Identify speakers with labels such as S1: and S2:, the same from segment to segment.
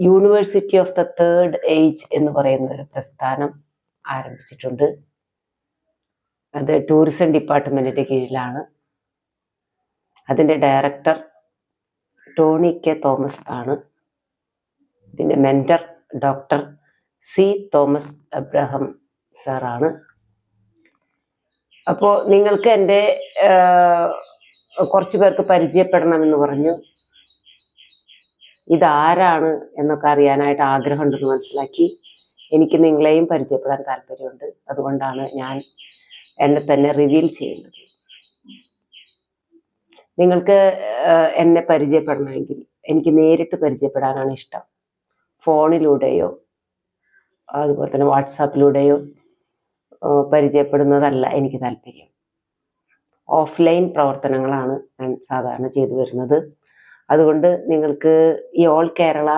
S1: University of the third age എന്ന് പറയുന്ന ഒരു പ്രസ്ഥാനം ആരംഭിച്ചിട്ടുണ്ട്. അത് ടൂറിസം ഡിപ്പാർട്ട്മെന്റിന്റെ കീഴിലാണ്. അതിൻ്റെ ഡയറക്ടർ ടോണി കെ തോമസ് ആണ്. ഇതിൻ്റെ mentor doctor C Thomas Abraham സാറാണ്. അപ്പോൾ നിങ്ങൾക്ക് എൻ്റെ കുറച്ച് പേർക്ക് പരിചയപ്പെടണമെന്ന് പറഞ്ഞു. ഇതാരാണ് എന്നൊക്കെ അറിയാനായിട്ട് ആഗ്രഹമുണ്ടെന്ന് മനസ്സിലാക്കി. എനിക്ക് നിങ്ങളെയും പരിചയപ്പെടാൻ താല്പര്യമുണ്ട്. അതുകൊണ്ടാണ് ഞാൻ എന്നെ തന്നെ റിവീൽ ചെയ്യുന്നത്. നിങ്ങൾക്ക് എന്നെ പരിചയപ്പെടണമെങ്കിൽ എനിക്ക് നേരിട്ട് പരിചയപ്പെടാനാണ് ഇഷ്ടം. ഫോണിലൂടെയോ അതുപോലെ തന്നെ വാട്സാപ്പിലൂടെയോ പരിചയപ്പെടുന്നതല്ല എനിക്ക് താല്പര്യം. ഓഫ്ലൈൻ പ്രവർത്തനങ്ങളാണ് ഞാൻ സാധാരണ ചെയ്തു വരുന്നത്. അതുകൊണ്ട് നിങ്ങൾക്ക് ഈ ഓൾ കേരള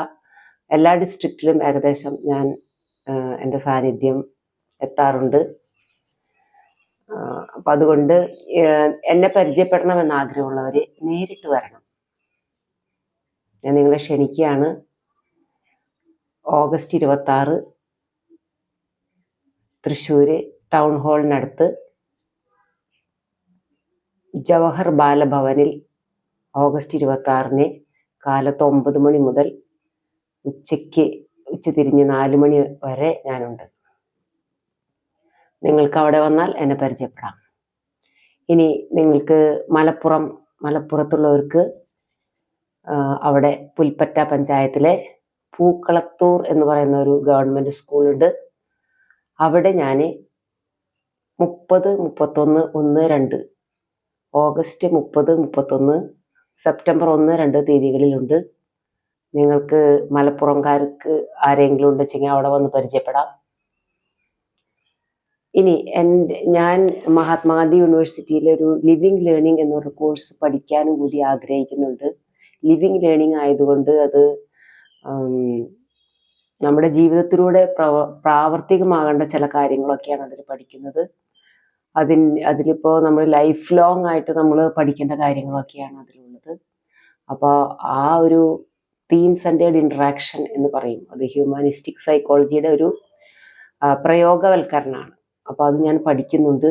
S1: എല്ലാ ഡിസ്ട്രിക്റ്റിലും ഏകദേശം ഞാൻ എൻ്റെ സാന്നിധ്യം എത്താറുണ്ട്. അപ്പം അതുകൊണ്ട് എന്നെ പരിചയപ്പെടണമെന്ന് ആഗ്രഹമുള്ളവർ നേരിട്ട് വരണം. ഞാൻ നിങ്ങളെ ക്ഷണിക്കുകയാണ്. ഓഗസ്റ്റ് 26 തൃശ്ശൂർ ടൗൺ ഹാളിനടുത്ത് ജവഹർ ബാലഭവനിൽ ഓഗസ്റ്റ് 26 കാലത്ത് 9 മണി മുതൽ ഉച്ചതിരിഞ്ഞ് 4 മണി വരെ ഞാനുണ്ട്. നിങ്ങൾക്ക് അവിടെ വന്നാൽ എന്നെ പരിചയപ്പെടാം. ഇനി നിങ്ങൾക്ക് മലപ്പുറത്തുള്ളവർക്ക് അവിടെ പുൽപ്പറ്റ പഞ്ചായത്തിലെ പൂക്കളത്തൂർ എന്ന് പറയുന്ന ഒരു ഗവൺമെൻറ് സ്കൂളുണ്ട്. അവിടെ ഞാൻ 30, 31, 1, 2 ഓഗസ്റ്റ് 30, 31, സെപ്റ്റംബർ 1, 2 തീയതികളിലുണ്ട്. നിങ്ങൾക്ക് മലപ്പുറംകാർക്ക് ആരെങ്കിലും ഉണ്ടെങ്കിൽ അവിടെ വന്ന് പരിചയപ്പെടാം. ഇനി ഞാൻ മഹാത്മാഗാന്ധി യൂണിവേഴ്സിറ്റിയിലെ ഒരു ലിവിങ് ലേണിംഗ് എന്നൊരു കോഴ്സ് പഠിക്കാനും കൂടി ആഗ്രഹിക്കുന്നുണ്ട്. ലിവിങ് ലേണിംഗ് ആയതുകൊണ്ട് അത് നമ്മുടെ ജീവിതത്തിലൂടെ പ്രാവർത്തികമാകേണ്ട ചില കാര്യങ്ങളൊക്കെയാണ് അതിൽ പഠിക്കുന്നത്. അതിലിപ്പോൾ നമ്മൾ ലൈഫ് ലോങ് ആയിട്ട് നമ്മൾ പഠിക്കേണ്ട കാര്യങ്ങളൊക്കെയാണ് അതിലുള്ളത്. അപ്പോൾ ആ ഒരു തീം സെൻറ്റേർഡ് ഇൻട്രാക്ഷൻ എന്ന് പറയും. അത് ഹ്യൂമാനിസ്റ്റിക് സൈക്കോളജിയുടെ ഒരു പ്രയോഗവൽക്കരണമാണ്. അപ്പോൾ അത് ഞാൻ പഠിക്കുന്നുണ്ട്.